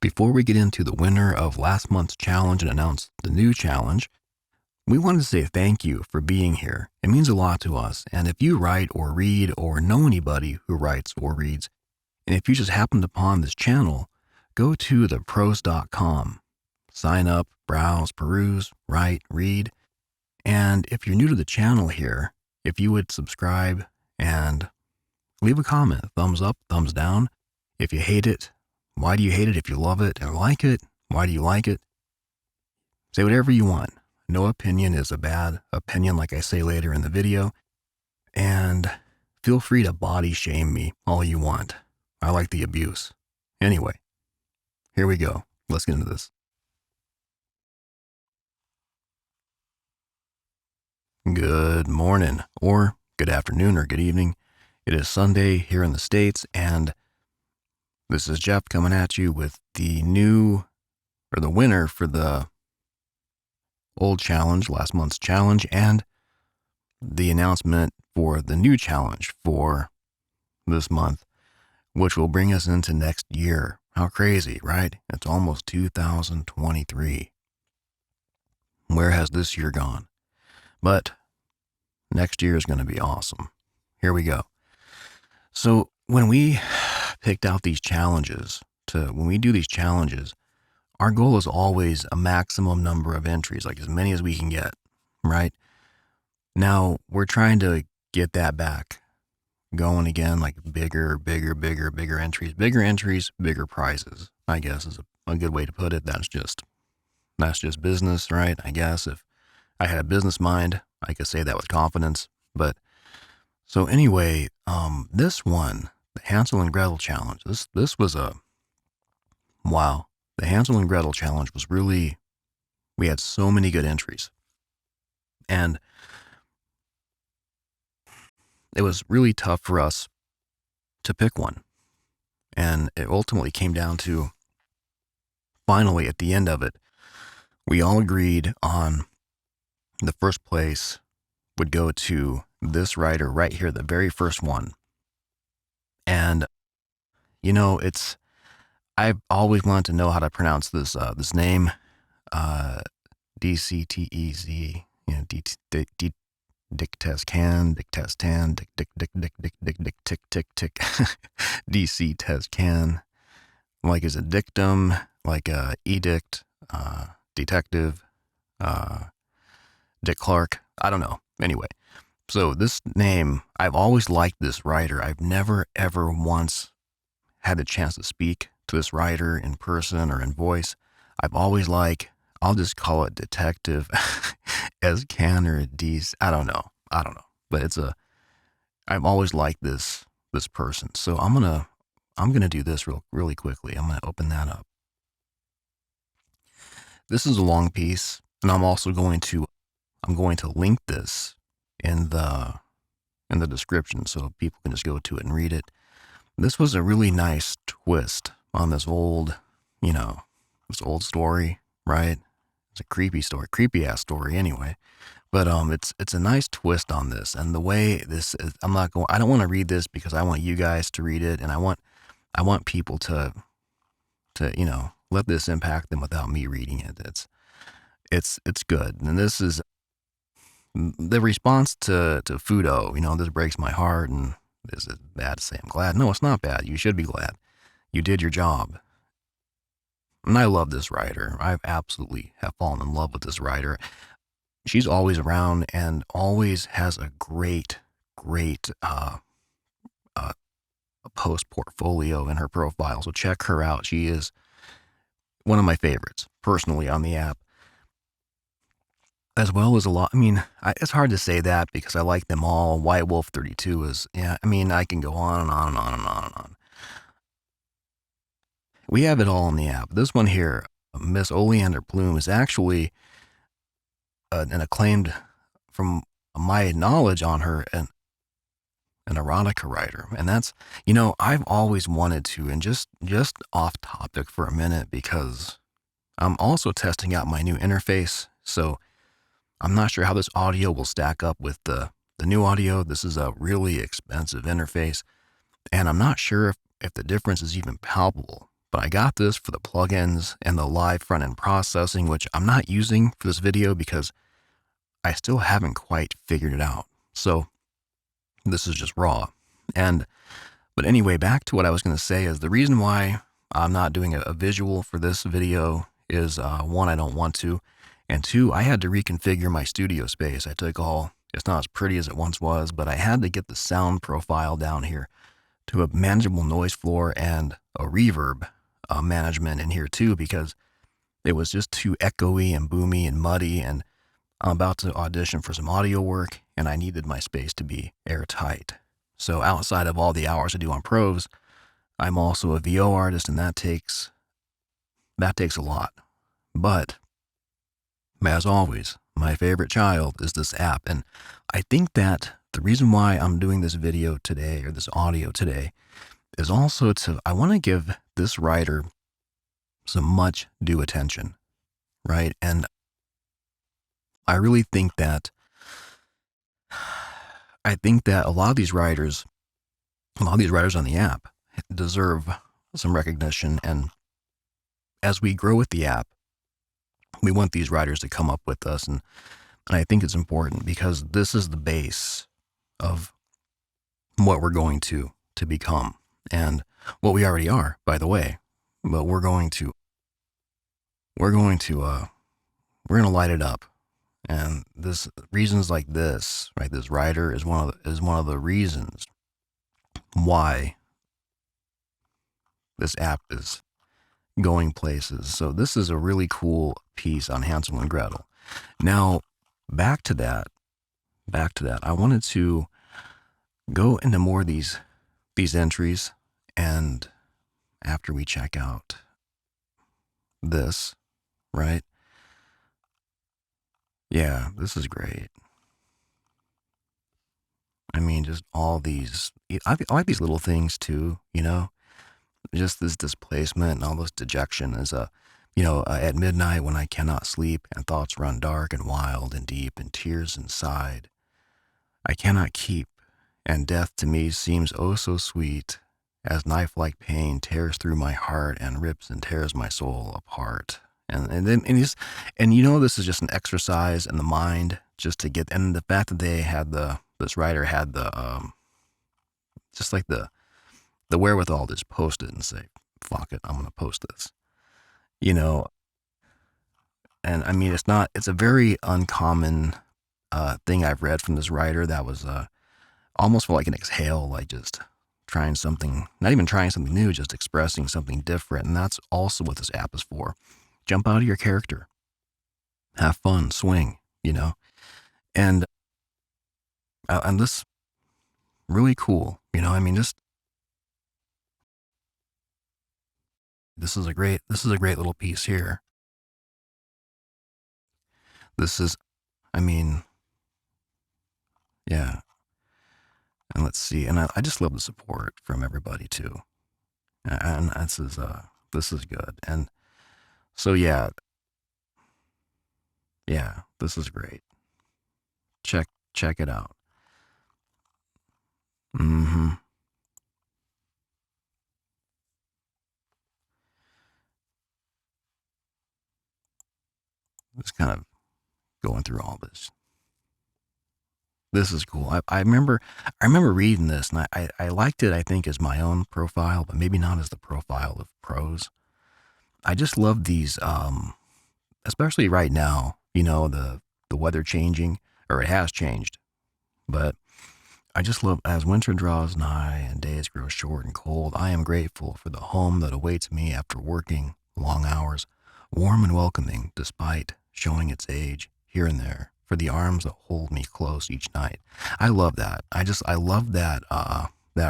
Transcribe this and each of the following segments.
Before we get into the winner of last month's challenge and announce the new challenge, we wanted to say thank you for being here. It means a lot to us. And if you write or read or know anybody who writes or reads, and if you just happened upon this channel, go to theprose.com. Sign up, browse, peruse, write, read. And if you're new to the channel here, if you would subscribe and leave a comment, thumbs up, thumbs down. If you hate it, why do you hate it? If you love it or like it, why do you like it? Say whatever you want. No opinion is a bad opinion, like I say later in the video. And feel free to body shame me all you want. I like the abuse. Anyway, here we go. Let's get into this. Good morning, or good afternoon, or good evening. It is Sunday here in the States, and this is Jeff coming at you with the winner for the old challenge, last month's challenge, and the announcement for the new challenge for this month, which will bring us into next year. How crazy, right? It's almost 2023. Where has this year gone? But next year is going to be awesome. Here we go. So when we picked out these challenges, when we do these challenges, our goal is always a maximum number of entries, like as many as we can get, right? Now, we're trying to get that back going again, like bigger entries. Bigger entries, bigger prizes, I guess is a good way to put it. That's just business, right? I guess if I had a business mind, I could say that with confidence. But so anyway, this one, the Hansel and Gretel challenge, this was wow. The Hansel and Gretel challenge was really, we had so many good entries. And it was really tough for us to pick one. And it ultimately came down to, finally, at the end of it, we all agreed on the first place would go to this writer right here, the very first one. And, you know, I've always wanted to know how to pronounce this name, DCTEZ, you know, Dictescan, Dictestan, Tick, DC Tescan. Like, is it dictum, like edict, detective, Dick Clark? I don't know. Anyway, so this name, I've always liked this writer. I've never, ever once had the chance to speak to this writer in person or in voice. I've always I'll just call it Detective Escan or D's. I don't know. But I've always liked this person. So I'm gonna do this really quickly. I'm gonna open that up. This is a long piece, and I'm also going to link this in the description so people can just go to it and read it. This was a really nice twist on this old story, right? It's a creepy story, creepy ass story anyway. But it's a nice twist on this, and the way this is, I don't want to read this because I want you guys to read it, and I want people to let this impact them without me reading it. It's good, and this is the response to Fudo. This breaks my heart, and is it bad to say I'm glad? No, it's not bad. You should be glad. You did your job. And I love this writer. I absolutely have fallen in love with this writer. She's always around and always has a great post portfolio in her profile. So check her out. She is one of my favorites personally on the app, as well as a lot. I mean, it's hard to say that because I like them all. White Wolf 32 is, yeah, I mean, I can go on and on and on and on and on. We have it all in the app. This one here, Miss Oleander Bloom, is actually an acclaimed, from my knowledge on her, an erotica writer. And that's, I've always wanted to, and just off topic for a minute, because I'm also testing out my new interface. So I'm not sure how this audio will stack up with the new audio. This is a really expensive interface, and I'm not sure if the difference is even palpable. But I got this for the plugins and the live front end processing, which I'm not using for this video because I still haven't quite figured it out. So this is just raw. But anyway, back to what I was going to say is the reason why I'm not doing a visual for this video is one, I don't want to, and two, I had to reconfigure my studio space. I took it's not as pretty as it once was, but I had to get the sound profile down here to a manageable noise floor and a reverb management in here too, because it was just too echoey and boomy and muddy, and I'm about to audition for some audio work and I needed my space to be airtight. So outside of all the hours I do on pros, I'm also a VO artist, and that takes a lot. But as always, my favorite child is this app. And I think that the reason why I'm doing this video today, or this audio today, is also I want to give this writer some much due attention, right? And I really think that a lot of these writers on the app deserve some recognition. And as we grow with the app, we want these writers to come up with us. And I think it's important because this is the base of what we're going to become, and what we already are, by the way. But we're going to light it up. And reasons like this, right? This writer is one of the reasons why this app is going places. So this is a really cool piece on Hansel and Gretel. Now, back to that. I wanted to go into more of these entries, and after we check out this, right? Yeah, this is great. I mean, just all these, I like these little things too, just this displacement and all this dejection is at midnight when I cannot sleep and thoughts run dark and wild and deep and tears inside, I cannot keep, and death to me seems oh so sweet, as knife-like pain tears through my heart and rips and tears my soul apart. And this is just an exercise in the mind, just to get, and the fact that this writer had just like the wherewithal to just post it and say, fuck it, I'm going to post this, and I mean, it's a very uncommon thing I've read from this writer that was almost felt like an exhale, like just trying something, not even trying something new, just expressing something different. And that's also what this app is for. Jump out of your character, have fun, swing, and this really cool, I mean, just this is a great little piece here. I mean, yeah. And let's see, and I just love the support from everybody too. And this is good. And so yeah, this is great. Check it out. Just kind of going through all this. This is cool. I remember reading this, and I liked it, I think, as my own profile, but maybe not as the profile of pros. I just love these, especially right now, the weather changing, or it has changed. But I just love, as winter draws nigh and days grow short and cold, I am grateful for the home that awaits me after working long hours, warm and welcoming despite showing its age here and there, for the arms that hold me close each night. I love that. I love that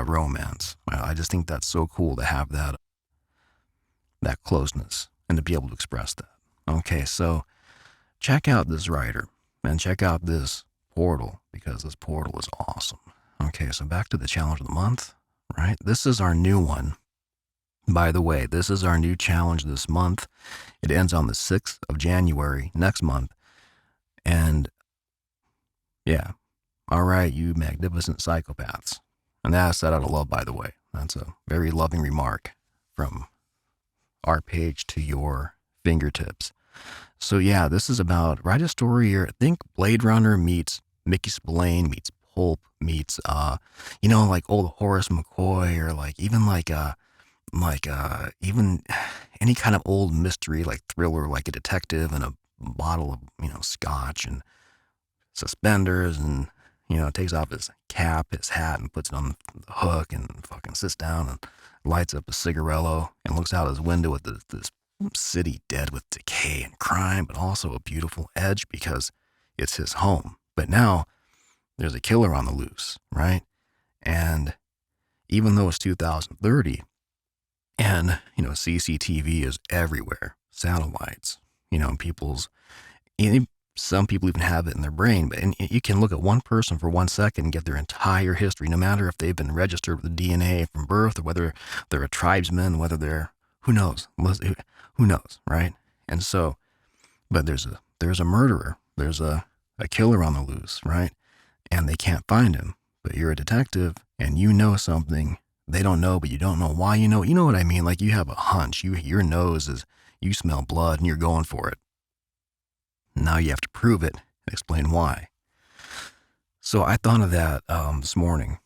romance. I just think that's so cool to have that closeness and to be able to express that. Okay, so check out this writer and check out this portal, because this portal is awesome. Okay, so back to the challenge of the month, right? This is our new one. By the way, this is our new challenge this month. It ends on the 6th of January next month. And yeah, all right, you magnificent psychopaths. And that's said out of love, by the way. That's a very loving remark from our page to your fingertips. So yeah, this is about write a story here. Think Blade Runner meets Mickey Spillane meets Pulp meets like old Horace McCoy, or like even even any kind of old mystery like thriller, like a detective and a bottle of scotch and suspenders, and takes off his cap, his hat, and puts it on the hook, and fucking sits down and lights up a cigarello and looks out his window at this city dead with decay and crime, but also a beautiful edge because it's his home. But now there's a killer on the loose, right? And even though it's 2030 and CCTV is everywhere, satellites, people's some people even have it in their brain, but you can look at one person for 1 second and get their entire history, no matter if they've been registered with the DNA from birth, or whether they're a tribesman, whether they're, who knows, right? And so, but there's a murderer, there's a killer on the loose, right? And they can't find him, but you're a detective and you know something they don't know, but you don't know why you know what I mean? Like you have a hunch, your nose is, you smell blood and you're going for it. Now you have to prove it and explain why. So I thought of that this morning.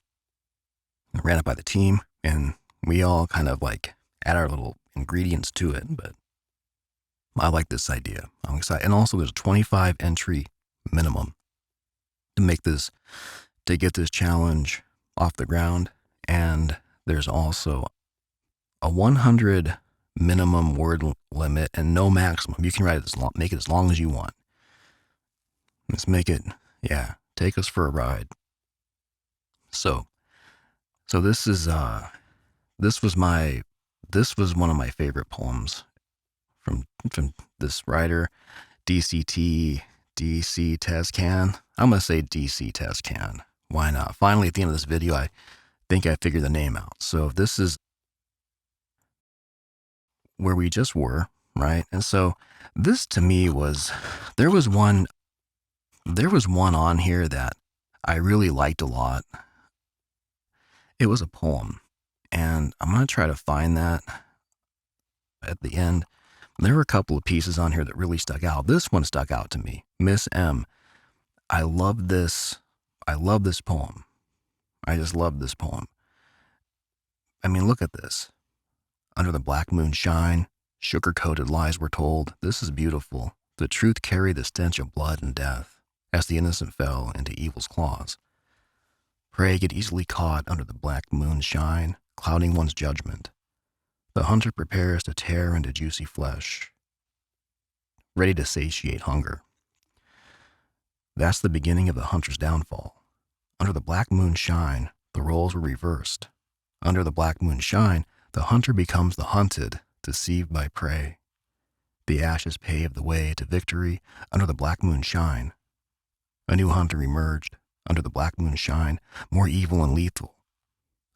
I ran it by the team, and we all kind of like add our little ingredients to it. But I like this idea. I'm excited. And also there's a 25 entry minimum to get this challenge off the ground. And there's also a 100 minimum word limit and no maximum. You can write it make it as long as you want. Let's make it, take us for a ride. So this is this was one of my favorite poems from this writer, DC Tezcan. I'm gonna say DC Tezcan. Why not? Finally, at the end of this video, I think I figured the name out. So this is where we just were, right? And so this to me there was one on here that I really liked a lot. It was a poem, and I'm going to try to find that at the end. There were a couple of pieces on here that really stuck out. This one stuck out to me. Miss M. I love this poem. I just love this poem. I mean, look at this. Under the black moon shine, sugar-coated lies were told. This is beautiful. The truth carried the stench of blood and death as the innocent fell into evil's claws. Prey get easily caught under the black moon's shine, clouding one's judgment. The hunter prepares to tear into juicy flesh, ready to satiate hunger. That's the beginning of the hunter's downfall. Under the black moon's shine, the roles were reversed. Under the black moon's shine, the hunter becomes the hunted, deceived by prey. The ashes pave the way to victory under the black moon's shine. A new hunter emerged, under the black moon's shine, more evil and lethal.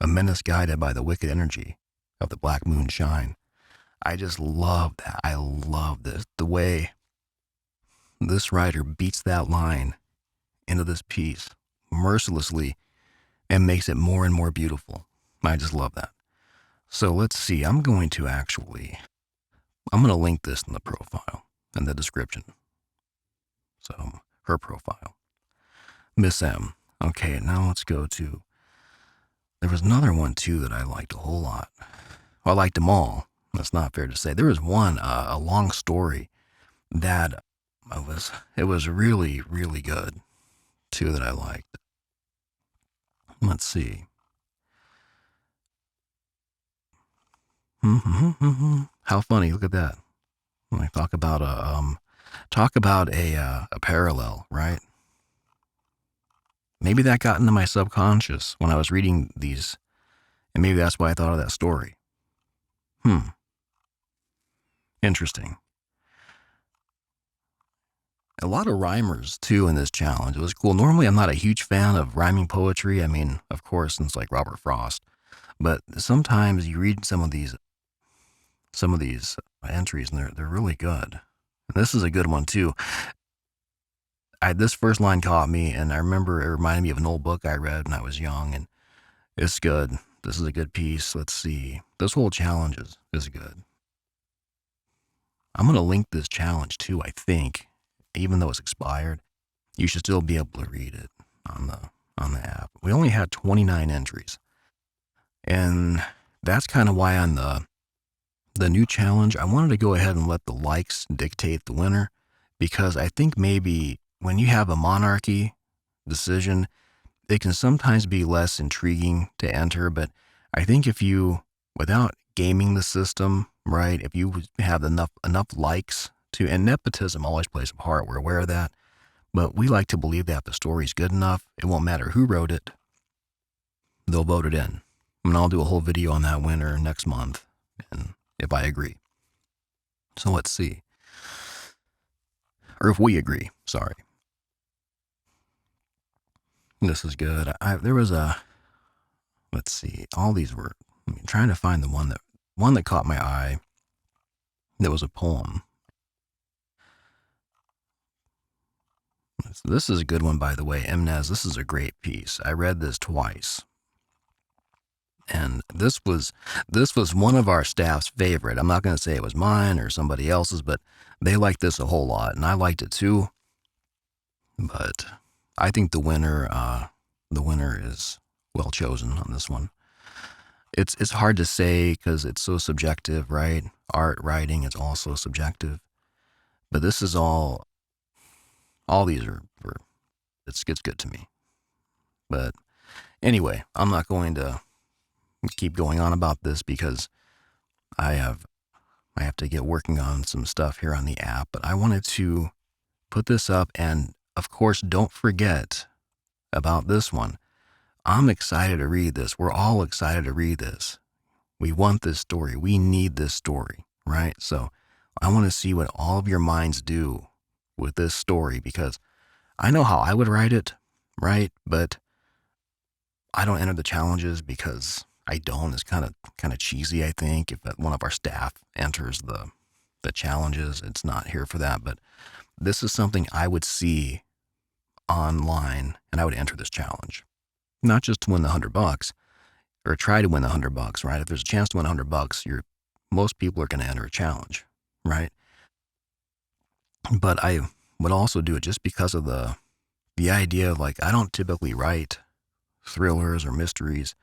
A menace guided by the wicked energy of the black moon's shine. I just love that. I love this. The way this writer beats that line into this piece mercilessly and makes it more and more beautiful. I just love that. So let's see. I'm going to link this in the profile, in the description. So her profile. Miss M. Okay, now let's go to, there was another one too that I liked a whole lot. Well, I liked them all. That's not fair to say. There was one, a long story that it was really, really good too that I liked. Let's see. How funny, look at that. When I talk about a parallel, right? Maybe that got into my subconscious when I was reading these, and maybe that's why I thought of that story. Interesting. A lot of rhymers, too, in this challenge. It was cool. Normally, I'm not a huge fan of rhyming poetry. I mean, of course, since like Robert Frost. But sometimes you read some of these entries, and they're really good. And this is a good one, too. This first line caught me, and I remember it reminded me of an old book I read when I was young, and it's good. This is a good piece. Let's see. This whole challenge is good. I'm going to link this challenge too, I think. Even though it's expired, you should still be able to read it on the app. We only had 29 entries. And that's kind of why on the new challenge, I wanted to go ahead and let the likes dictate the winner, because I think maybe when you have a monarchy decision, it can sometimes be less intriguing to enter. But I think if you, without gaming the system, right, if you have enough likes to, and nepotism always plays a part, we're aware of that, but we like to believe that if the story's good enough, it won't matter who wrote it, they'll vote it in. And I'll do a whole video on that winner next month, and if I agree. So let's see. Or if we agree, sorry. This is good. There was a, let's see, all these were, trying to find the one that caught my eye. That was a poem. This is a good one, by the way. Mnez, this is a great piece. I read this twice. And this was one of our staff's favorite. I'm not going to say it was mine or somebody else's, but they liked this a whole lot, and I liked it too. But I think the winner is well chosen on this one. It's hard to say because it's so subjective, right? Art, writing, it's also subjective. But this is all these are it's good to me. But anyway, I'm not going to keep going on about this because I have to get working on some stuff here on the app, but I wanted to put this up, and of course, don't forget about this one. I'm excited to read this. We're all excited to read this. We want this story. We need this story, right? So I want to see what all of your minds do with this story, because I know how I would write it, right? But I don't enter the challenges because I don't. It's kind of cheesy, I think. If one of our staff enters the challenges, it's not here for that. But this is something I would see online, and I would enter this challenge, not just to win the $100 or try to win the $100, right? If there's a chance to win $100, most people are going to enter a challenge, right? But I would also do it just because of the idea of, like, I don't typically write thrillers or mysteries.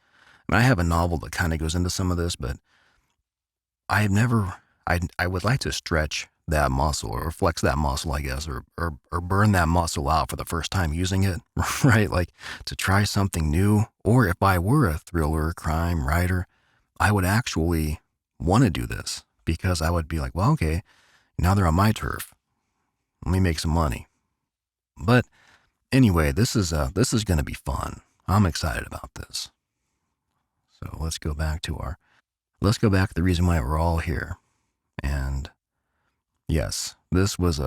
I have a novel that kind of goes into some of this, but I would like to stretch that muscle or flex that muscle, I guess, or burn that muscle out for the first time using it, right? Like to try something new. Or if I were a thriller crime writer, I would actually want to do this because I would be like, well, okay, now they're on my turf. Let me make some money. But anyway, this is going to be fun. I'm excited about this. So let's go back to the reason why we're all here. And yes, this was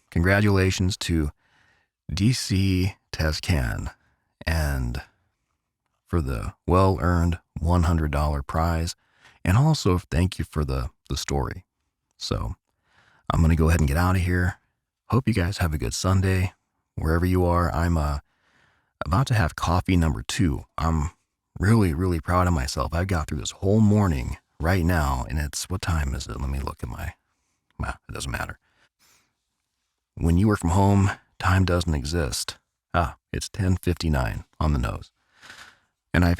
congratulations to DC Tezcan and for the well-earned $100 prize. And also thank you for the story. So I'm going to go ahead and get out of here. Hope you guys have a good Sunday wherever you are. I'm about to have coffee number 2. I'm really, really proud of myself. I got through this whole morning right now, and what time is it? Let me look at well, it doesn't matter. When you work from home, time doesn't exist. It's 10:59 on the nose. And I've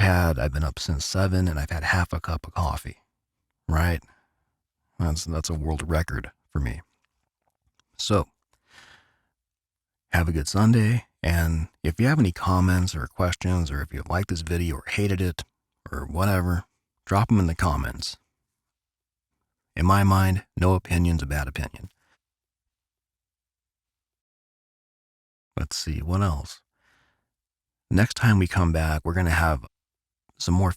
been up since 7, and I've had half a cup of coffee, right? That's a world record for me. So, have a good Sunday. And if you have any comments or questions, or if you liked this video or hated it or whatever, drop them in the comments. In my mind, no opinion's a bad opinion. Let's see, what else? Next time we come back, we're going to have some more,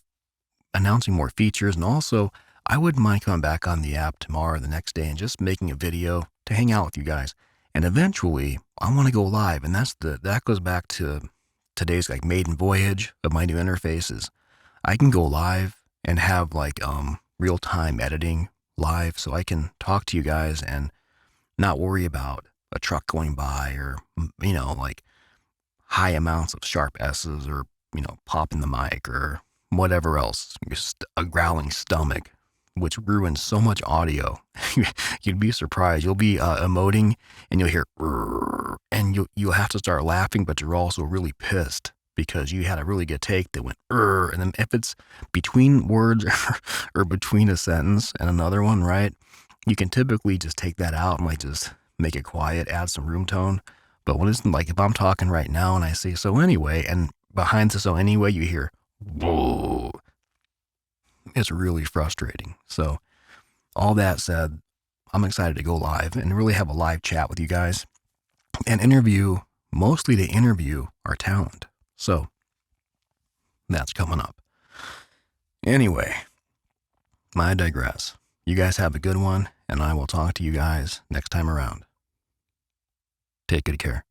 announcing more features. And also, I wouldn't mind coming back on the app tomorrow or the next day and just making a video to hang out with you guys. And eventually, I want to go live. And that goes back to today's like maiden voyage of my new interfaces. I can go live and have like real-time editing live, so I can talk to you guys and not worry about a truck going by or, like high amounts of sharp S's or, popping the mic or whatever else, just a growling stomach, which ruins so much audio. You'd be surprised. You'll be emoting and you'll hear, and you'll have to start laughing, but you're also really pissed because you had a really good take that went, and then if it's between words or between a sentence and another one, right, you can typically just take that out and like just make it quiet, add some room tone. But when it's like, if I'm talking right now and I say, so anyway, and behind the so anyway, you hear, whoa, it's really frustrating. So all that said, I'm excited to go live and really have a live chat with you guys and mostly to interview our talent. So that's coming up. Anyway, I digress. You guys have a good one, and I will talk to you guys next time around. Take good care.